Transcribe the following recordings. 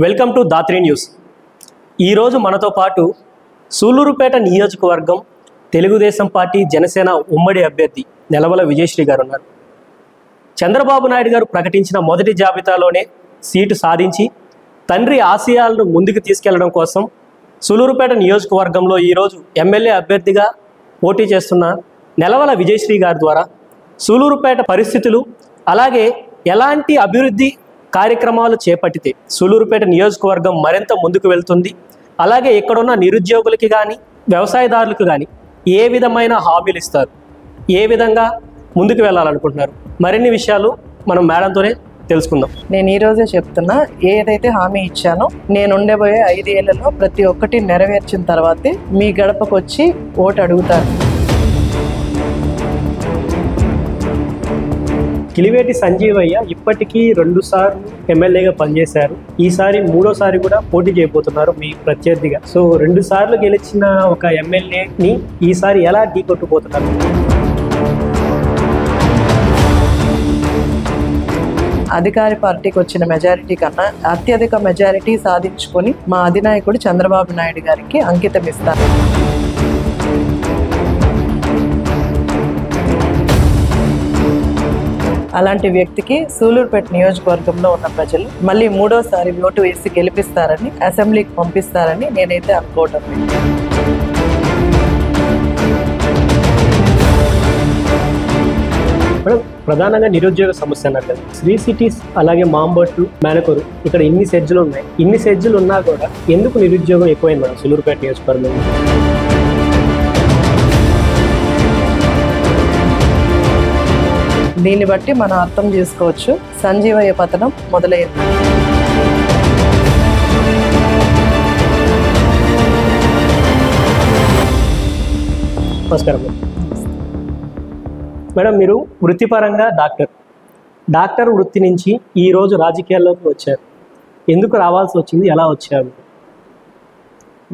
Welcome to Dhatri news. ఈరోజు మనతో పాటు సూలూరుపేట నియోజకవర్గం తెలుగుదేశం పార్టీ జనసేన ఉమ్మడి అభ్యర్థి నెలవల విజయశ్రీ గారు ఉన్నారు. చంద్రబాబు నాయుడు గారు ప్రకటించిన మొదటి జాబితాలోనే సీటు సాధించి తండ్రి ఆశయాలను ముందుకు తీసుకెళ్లడం కోసం సూలూరుపేట నియోజకవర్గంలో ఈరోజు ఎమ్మెల్యే అభ్యర్థిగా పోటీ చేస్తున్న నెలవల విజయశ్రీ గారి ద్వారా సూలూరుపేట పరిస్థితులు, అలాగే ఎలాంటి అభివృద్ధి కార్యక్రమాలు చేపట్టితే సూలూరుపేట నియోజకవర్గం మరింత ముందుకు వెళ్తుంది, అలాగే ఇక్కడున్న నిరుద్యోగులకి కానీ వ్యవసాయదారులకు కానీ ఏ విధమైన హామీలు ఇస్తారు, ఏ విధంగా ముందుకు వెళ్ళాలనుకుంటున్నారు, మరిన్ని విషయాలు మనం మేడంతోనే తెలుసుకుందాం. నేను ఈరోజే చెప్తున్నా, ఏదైతే హామీ ఇచ్చానో నేను ఉండబోయే 5 ఏళ్లలో ప్రతి ఒక్కటి నెరవేర్చిన తర్వాతే మీ గడపకు వచ్చి ఓటు అడుగుతాను. కిలివేటి సంజీవయ్య ఇప్పటికీ 2 సార్లు ఎమ్మెల్యేగా పనిచేశారు. ఈసారి 3వ సారి కూడా పోటీ చేయబోతున్నారు మీ ప్రత్యర్థిగా. సో 2 సార్లు గెలిచిన ఒక ఎమ్మెల్యేని ఈసారి ఎలా ఢీకొట్టుపోతున్నారు? అధికార పార్టీకి వచ్చిన మెజారిటీ కన్నా అత్యధిక మెజారిటీ సాధించుకొని మా అధినాయకుడు చంద్రబాబు నాయుడు గారికి అంకితం ఇస్తాను. అలాంటి వ్యక్తికి సూలూరుపేట నియోజకవర్గంలో ఉన్న ప్రజలు మళ్ళీ 3వ సారి ఓటు వేసి గెలిపిస్తారని, అసెంబ్లీకి పంపిస్తారని నేనైతే అనుకోవటం. ప్రధానంగా నిరుద్యోగ సమస్య అన్నారు కదా. శ్రీ సిటీస్ అలాగే మాంబట్టు, మేనకొరు ఇక్కడ ఇన్ని సెడ్జులు ఉన్నాయి. ఇన్ని సెడ్జులు ఉన్నా కూడా ఎందుకు నిరుద్యోగం ఎక్కువైంది మేడం సూలూరుపేట నియోజకవర్గంలో? దీన్ని బట్టి మనం అర్థం చేసుకోవచ్చు, సంజీవయ్య పతనం మొదలైంది. నమస్కారం మేడం. మీరు వృత్తిపరంగా డాక్టర్ వృత్తి నుంచి ఈరోజు రాజకీయాల్లోకి వచ్చారు. ఎందుకు రావాల్సి వచ్చింది, ఎలా వచ్చారు?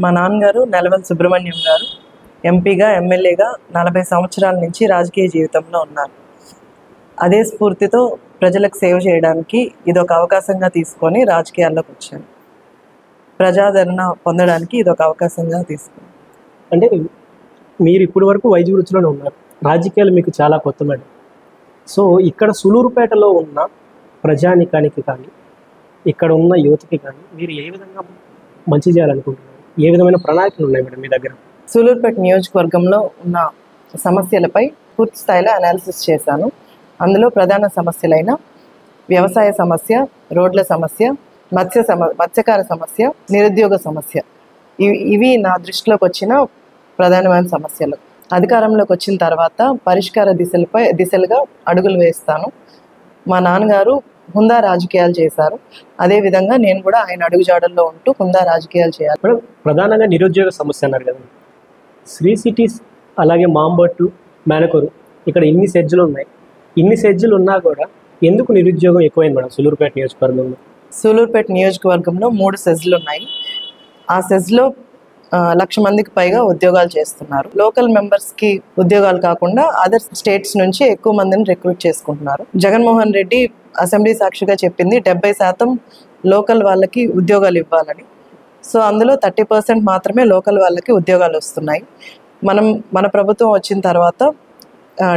మా నాన్నగారు నెలవల సుబ్రహ్మణ్యం గారు ఎంపీగా, ఎమ్మెల్యేగా 40 సంవత్సరాల నుంచి రాజకీయ జీవితంలో ఉన్నారు. అదే స్ఫూర్తితో ప్రజలకు సేవ చేయడానికి ఇదొక అవకాశంగా తీసుకొని రాజకీయాల్లోకి వచ్చాను. ప్రజాదరణ పొందడానికి ఇదొక అవకాశంగా తీసుకున్నాను. అంటే మీరు ఇప్పటి వరకు వైద్య వృత్తిలోనే ఉన్నారు, రాజకీయాలు మీకు చాలా కొత్త మేడం. సో ఇక్కడ సూలూరుపేటలో ఉన్న ప్రజానికానికి కానీ ఇక్కడ ఉన్న యువతకి కానీ మీరు ఏ విధంగా మంచి చేయాలనుకుంటున్నారు? ఏ విధమైన ప్రణాళికలు ఉన్నాయి మేడం మీ దగ్గర? సూలూరుపేట నియోజకవర్గంలో ఉన్న సమస్యలపై పూర్తి స్థాయిలో అనాలిసిస్ చేశాను. అందులో ప్రధాన సమస్యలైన వ్యవసాయ సమస్య, రోడ్ల సమస్య, మత్స్యకార సమస్య, నిరుద్యోగ సమస్య, ఇవి నా దృష్టిలోకి వచ్చిన ప్రధానమైన సమస్యలు. అధికారంలోకి వచ్చిన తర్వాత పరిష్కార దిశలుగా అడుగులు వేస్తాను. మా నాన్నగారు హుందా రాజకీయాలు చేశారు, అదేవిధంగా నేను కూడా ఆయన అడుగుజాడల్లో ఉంటూ హుందా రాజకీయాలు చేయాలి. మేడం ప్రధానంగా నిరుద్యోగ సమస్య అన్నారు కదా. శ్రీ సిటీస్ అలాగే మాంబట్టు, మేనకొరు ఇక్కడ ఇన్ని సెడ్జులు ఉన్నాయి. ఇన్ని సెడ్జులు ఉన్నా కూడా ఎందుకు నిరుద్యోగం ఎక్కువైంది మేడం సూలూరుపేట నియోజకవర్గంలో? సూలూరుపేట నియోజకవర్గంలో 3 సెజ్లు ఉన్నాయి. ఆ సెజ్లో 1,00,000 మందికి పైగా ఉద్యోగాలు చేస్తున్నారు. లోకల్ మెంబర్స్కి ఉద్యోగాలు కాకుండా అదర్ స్టేట్స్ నుంచి ఎక్కువ మందిని రిక్రూట్ చేసుకుంటున్నారు. జగన్మోహన్ రెడ్డి అసెంబ్లీ సాక్షిగా చెప్పింది 70% లోకల్ వాళ్ళకి ఉద్యోగాలు ఇవ్వాలని. సో అందులో 30% మాత్రమే లోకల్ వాళ్ళకి ఉద్యోగాలు వస్తున్నాయి. మన ప్రభుత్వం వచ్చిన తర్వాత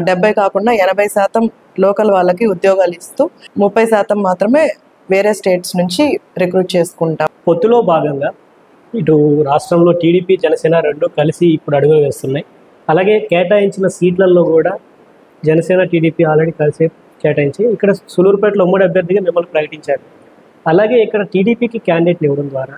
70 కాకుండా 80% లోకల్ వాళ్ళకి ఉద్యోగాలు ఇస్తూ 30% మాత్రమే వేరే స్టేట్స్ నుంచి రిక్రూట్ చేసుకుంటాం. పొత్తులో భాగంగా ఇటు రాష్ట్రంలో టీడీపీ, జనసేన 2 కలిసి ఇప్పుడు అడుగులు వేస్తున్నాయి. అలాగే కేటాయించిన సీట్లలో కూడా జనసేన, టీడీపీ ఆల్రెడీ కలిసి కేటాయించి ఇక్కడ సూలూరుపేటలో ఉమ్మడి అభ్యర్థిగా మిమ్మల్ని ప్రకటించారు. అలాగే ఇక్కడ టీడీపీకి క్యాండిడేట్ని ఇవ్వడం ద్వారా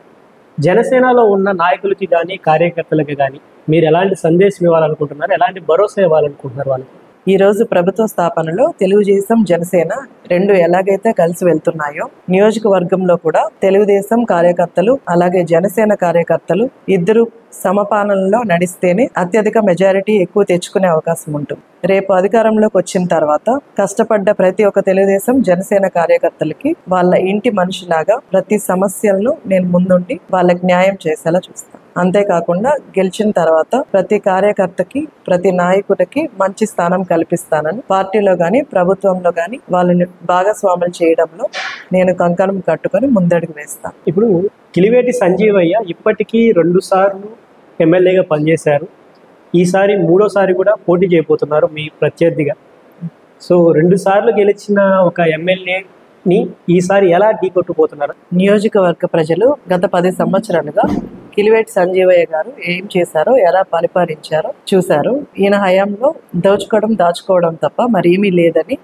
జనసేనలో ఉన్న నాయకులకి కానీ కార్యకర్తలకి కానీ మీరు ఎలాంటి సందేశం ఇవ్వాలనుకుంటున్నారు, ఎలాంటి భరోసా ఇవ్వాలనుకుంటున్నారు వాళ్ళకి? ఈరోజు ప్రభుత్వ స్థాపనలో తెలుగుదేశం, జనసేన 2 ఎలాగైతే కలిసి వెళ్తున్నాయో నియోజకవర్గంలో కూడా తెలుగుదేశం కార్యకర్తలు అలాగే జనసేన కార్యకర్తలు ఇద్దరు సమపాలనలో నడిస్తేనే అత్యధిక మెజారిటీ ఎక్కువ తెచ్చుకునే అవకాశం ఉంటుంది. రేపు అధికారంలోకి వచ్చిన తర్వాత కష్టపడ్డ ప్రతి ఒక్క తెలుగుదేశం, జనసేన కార్యకర్తలకి వాళ్ళ ఇంటి మనిషిలాగా ప్రతి సమస్యలను నేను ముందుండి వాళ్ళకి న్యాయం చేసేలా చూస్తాను. అంతేకాకుండా గెలిచిన తర్వాత ప్రతి కార్యకర్తకి ప్రతి నాయకుడికి మంచి స్థానం కల్పిస్తానని, పార్టీలో కానీ ప్రభుత్వంలో కానీ వాళ్ళని భాగస్వాములు చేయడంలో నేను కంకణం కట్టుకొని ముందడుగు వేస్తాను. ఇప్పుడు కిలివేటి సంజీవయ్య ఇప్పటికీ 2 సార్లు ఎమ్మెల్యేగా పనిచేశారు. ఈసారి 3వ సారి కూడా పోటీ చేయబోతున్నారు మీ ప్రత్యర్థిగా. సో 2 సార్లు గెలిచిన ఒక ఎమ్మెల్యేని ఈసారి ఎలా ఢీకొట్టుపోతున్నారు? నియోజకవర్గ ప్రజలు గత 10 సంవత్సరాలుగా కిలివేటి సంజీవయ్య గారు ఏం చేశారో, ఎలా పరిపాలించారో చూశారు. ఈయన హయాంలో దోచుకోవడం దాచుకోవడం తప్ప మరేమీ లేదని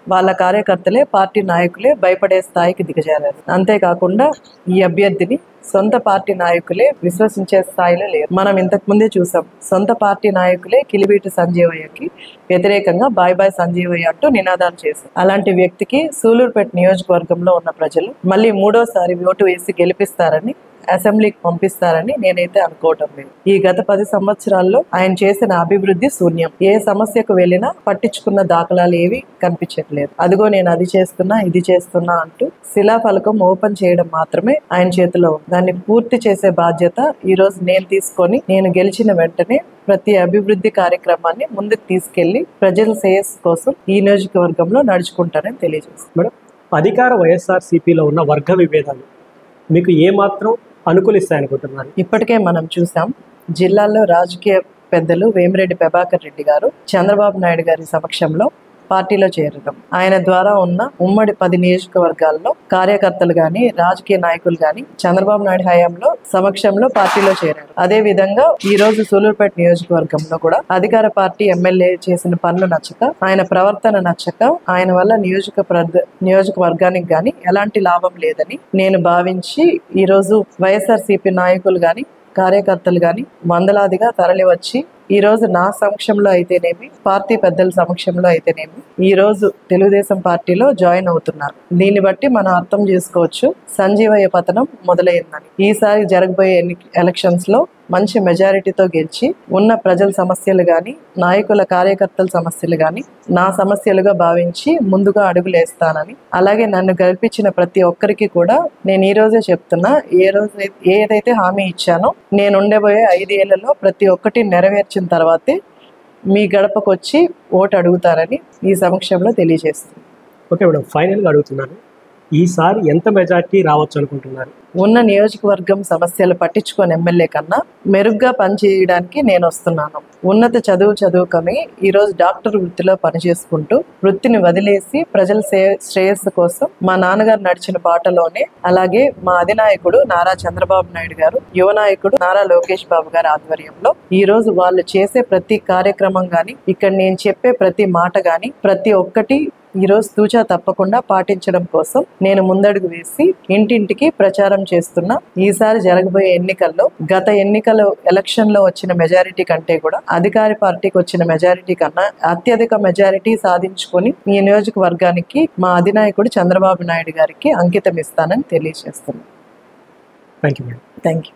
వాళ్ళ కార్యకర్తలే, పార్టీ నాయకులే భయపడే స్థాయికి దిగజారారు. అంతేకాకుండా ఈ అభ్యర్థిని సొంత పార్టీ నాయకులే విశ్వసించే స్థాయిలో లేరు. మనం ఇంతకు ముందే చూసాం, సొంత పార్టీ నాయకులే కిలివేటి సంజీవయ్యకి వ్యతిరేకంగా బాయ్ బాయ్ సంజీవయ్య అంటూ నినాదాలు చేశారు. అలాంటి వ్యక్తికి సూలూరుపేట నియోజకవర్గంలో ఉన్న ప్రజలు మళ్ళీ 3వ సారి ఓటు వేసి గెలిపిస్తారని, అసెంబ్లీకి పంపిస్తారని నేనైతే అనుకోవటం లేదు. ఈ గత 10 సంవత్సరాల్లో ఆయన చేసిన అభివృద్ధి శూన్యం. ఏ సమస్యకు వెళ్ళినా పట్టించుకున్న దాఖలాలు ఏవి కనిపించట్లేదు. అదిగో నేను అది చేస్తున్నా, ఇది చేస్తున్నా అంటూ శిలాఫలకం ఓపెన్ చేయడం మాత్రమే ఆయన చేతిలో ఉంది. దాన్ని పూర్తి చేసే బాధ్యత ఈ రోజు నేను తీసుకొని, నేను గెలిచిన వెంటనే ప్రతి అభివృద్ధి కార్యక్రమాన్ని ముందుకు తీసుకెళ్లి ప్రజల శ్రేయస్సు కోసం ఈ నియోజకవర్గంలో నడుచుకుంటానని తెలియజేస్తాను. మేడం, అధికార వైఎస్ఆర్సీపీలో ఉన్న వర్గ విభేదాలు మీకు ఏమాత్రం అనుకూలిస్తాయనుకుంటున్నారు? ఇప్పటికే మనం చూసాం, జిల్లాలో రాజకీయ పెద్దలు వేమిరెడ్డి ప్రభాకర్ రెడ్డి గారు చంద్రబాబు నాయుడు గారి సమక్షంలో పార్టీలో చేరడం, ఆయన ద్వారా ఉన్న ఉమ్మడి 10 నియోజకవర్గాల్లో కార్యకర్తలు గాని, రాజకీయ నాయకులు గాని చంద్రబాబు నాయుడు హయాంలో సమక్షంలో పార్టీలో చేరారు. అదే విధంగా ఈ రోజు సూలూరుపేట నియోజకవర్గంలో కూడా అధికార పార్టీ ఎమ్మెల్యే చేసిన పనులు నచ్చక, ఆయన ప్రవర్తన నచ్చక, ఆయన వల్ల నియోజకవర్గానికి గాని ఎలాంటి లాభం లేదని నేను భావించి ఈ రోజు వైఎస్ఆర్సీపీ నాయకులు గాని, కార్యకర్తలు గాని వందలాదిగా తరలి వచ్చి ఈ రోజు నా సమక్షంలో అయితేనేమి, పార్టీ పెద్దల సమక్షంలో అయితేనేమి ఈ రోజు తెలుగుదేశం పార్టీలో జాయిన్ అవుతున్నారు. దీన్ని బట్టి మనం అర్థం చేసుకోవచ్చు సంజీవయ్య పతనం మొదలైందని. ఈసారి జరగబోయే ఎలక్షన్స్ లో మంచి మెజారిటీతో గెలిచి ఉన్న ప్రజల సమస్యలు గాని, నాయకుల కార్యకర్తల సమస్యలు గాని నా సమస్యలుగా భావించి ముందుగా అడుగులేస్తానని, అలాగే నన్ను గెలిపించిన ప్రతి ఒక్కరికి కూడా నేను ఈ రోజే చెప్తున్నా, ఏదైతే హామీ ఇచ్చానో నేను ఉండబోయే 5 ఏళ్లలో ప్రతి ఒక్కటి నెరవేర్చిన తర్వాతే మీ గడపకు వచ్చి ఓటు అడుగుతారని ఈ సమక్షంలో తెలియజేస్తుంది. ఓకే మేడం, ఫైనల్గా అడుగుతున్నాను, ఈసారి ఎంత మెజార్టీ రావచ్చు అనుకుంటున్నారు? ఉన్న నియోజకవర్గం సమస్యలు పట్టించుకొని ఎమ్మెల్యే కన్నా మెరుగ్గా పనిచేయడానికి నేను వస్తున్నాను. ఉన్నత చదువుకొని ఈరోజు డాక్టర్ వృత్తిలో పనిచేసుకుంటూ వృత్తిని వదిలేసి ప్రజల శ్రేయస్సు కోసం మా నాన్నగారు నడిచిన బాటలోనే, అలాగే మా అధినాయకుడు నారా చంద్రబాబు నాయుడు గారు, యువ నాయకుడు నారా లోకేష్ బాబు గారి ఆధ్వర్యంలో ఈ రోజు వాళ్ళు చేసే ప్రతి కార్యక్రమం గాని, ఇక్కడ నేను చెప్పే ప్రతి మాట గాని ప్రతి ఒక్కటి ఈ రోజు తూచా తప్పకుండా పాటించడం కోసం నేను ముందడుగు వేసి ఇంటింటికి ప్రచారం చేస్తున్నా. ఈసారి జరగబోయే ఎన్నికల్లో గత ఎన్నికల ఎలక్షన్ లో వచ్చిన మెజారిటీ కంటే కూడా అధికార పార్టీకి వచ్చిన మెజారిటీ కన్నా అత్యధిక మెజారిటీ సాధించుకొని ఈ నియోజకవర్గానికి మా అధినాయకుడు చంద్రబాబు నాయుడు గారికి అంకితం ఇస్తానని తెలియజేస్తున్నాను. Thank you madam. Thank you.